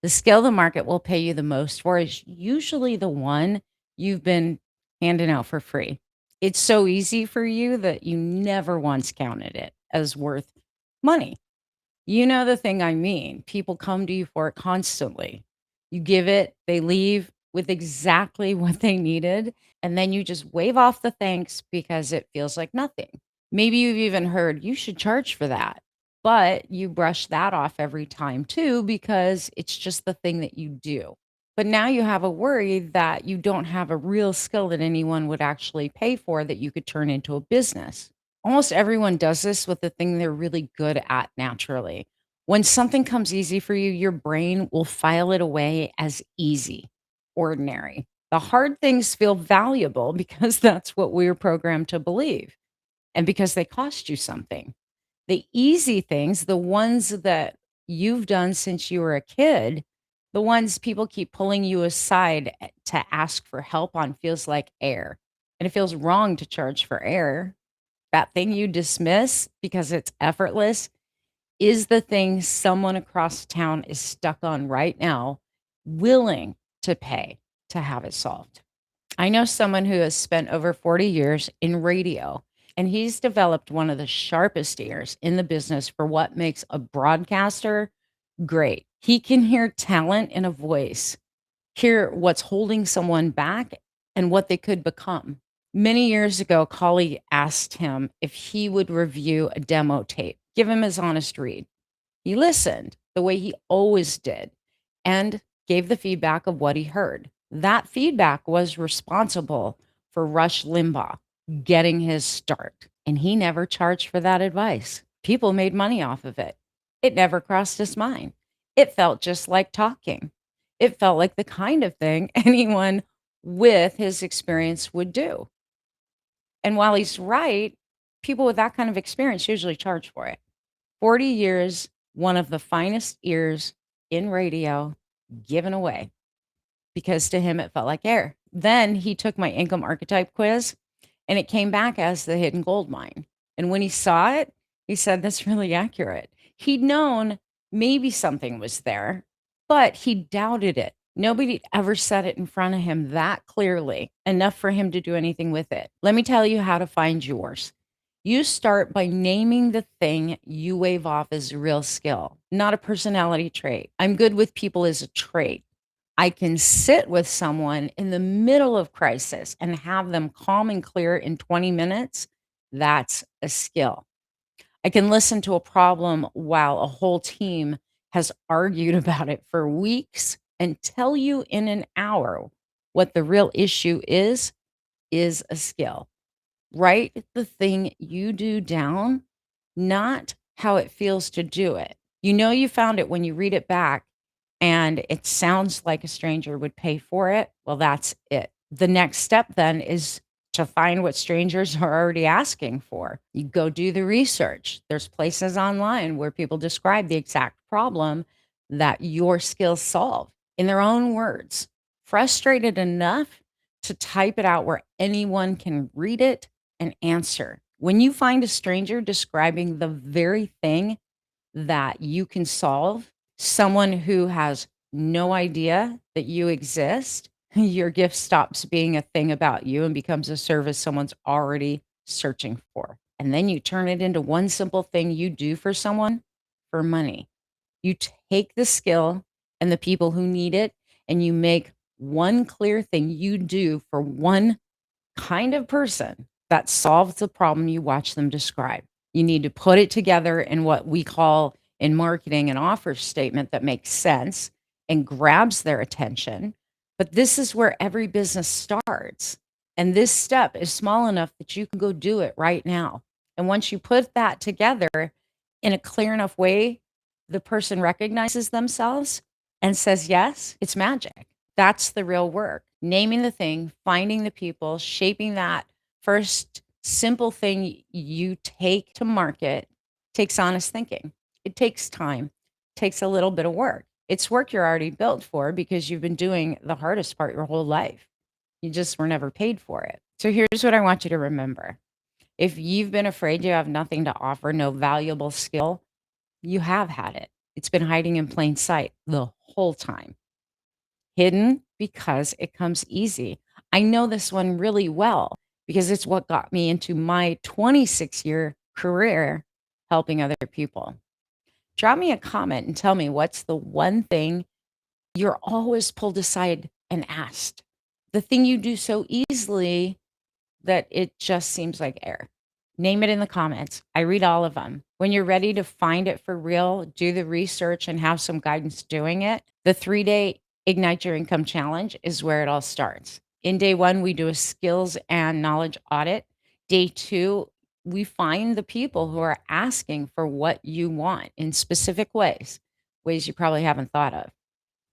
The skill the market will pay you the most for is usually the one you've been handing out for free. It's so easy for you that you never once counted it as worth money. You know the thing I mean. People come to you for it constantly. You give it, they leave with exactly what they needed, and then you just wave off the thanks because it feels like nothing. Maybe you've even heard you should charge for that, but you brush that off every time too because it's just the thing that you do. But now you have a worry that you don't have a real skill that anyone would actually pay for that you could turn into a business. Almost everyone does this with the thing they're really good at naturally. When something comes easy for you, your brain will file it away as easy, ordinary. The hard things feel valuable because that's what we're programmed to believe and because they cost you something. The easy things, the ones that you've done since you were a kid, the ones people keep pulling you aside to ask for help on feels like air. And it feels wrong to charge for air. That thing you dismiss because it's effortless is the thing someone across town is stuck on right now, willing to pay to have it solved. I know someone who has spent over 40 years in radio, and he's developed one of the sharpest ears in the business for what makes a broadcaster great. He can hear talent in a voice, hear what's holding someone back and what they could become. Many years ago, a colleague asked him if he would review a demo tape, give him his honest read. He listened the way he always did and gave the feedback of what he heard. That feedback was responsible for Rush Limbaugh getting his start, and he never charged for that advice. People made money off of it. It never crossed his mind. It felt just like talking. It felt like the kind of thing anyone with his experience would do. And while he's right, people with that kind of experience usually charge for it. 40 years, one of the finest ears in radio given away because to him it felt like air. Then he took my income archetype quiz and it came back as the hidden gold mine. And when he saw it, he said, "That's really accurate." He'd known maybe something was there, but he doubted it. Nobody ever said it in front of him that clearly, enough for him to do anything with it. Let me tell you how to find yours. You start by naming the thing you wave off as a real skill, not a personality trait. I'm good with people as a trait. I can sit with someone in the middle of crisis and have them calm and clear in 20 minutes. That's a skill. I can listen to a problem while a whole team has argued about it for weeks and tell you in an hour what the real issue is a skill. Write the thing you do down, not how it feels to do it. You know you found it when you read it back and it sounds like a stranger would pay for it. Well, that's it. The next step then is to find what strangers are already asking for. You go do the research. There's places online where people describe the exact problem that your skills solve in their own words. Frustrated enough to type it out where anyone can read it and answer. When you find a stranger describing the very thing that you can solve, someone who has no idea that you exist, your gift stops being a thing about you and becomes a service someone's already searching for. And then you turn it into one simple thing you do for someone for money. You take the skill and the people who need it, and you make one clear thing you do for one kind of person that solves the problem you watch them describe. You need to put it together in what we call in marketing an offer statement that makes sense and grabs their attention. But this is where every business starts. And this step is small enough that you can go do it right now. And once you put that together in a clear enough way, the person recognizes themselves and says, yes, it's magic. That's the real work. Naming the thing, finding the people, shaping that first simple thing you take to market takes honest thinking. It takes time, takes a little bit of work. It's work you're already built for because you've been doing the hardest part your whole life. You just were never paid for it. So here's what I want you to remember. If you've been afraid you have nothing to offer, no valuable skill, you have had it. It's been hiding in plain sight the whole time. Hidden because it comes easy. I know this one really well because it's what got me into my 26-year career helping other people. Drop me a comment and tell me what's the one thing you're always pulled aside and asked. The thing you do so easily that it just seems like air. Name it in the comments. I read all of them. When you're ready to find it for real, do the research and have some guidance doing it. The 3-day Ignite Your Income Challenge is where it all starts. In day one, we do a skills and knowledge audit. Day two, we find the people who are asking for what you want in specific ways, ways you probably haven't thought of.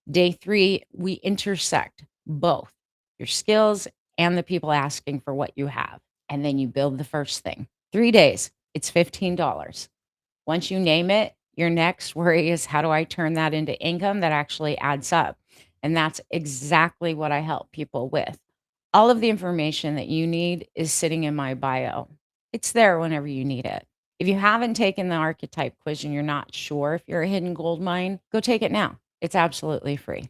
Day three, we intersect both your skills and the people asking for what you have. And then you build the first thing. 3 days, it's $15. Once you name it, your next worry is how do I turn that into income that actually adds up? And that's exactly what I help people with. All of the information that you need is sitting in my bio. It's there whenever you need it. If you haven't taken the archetype quiz and you're not sure if you're a hidden gold mine, go take it now. It's absolutely free.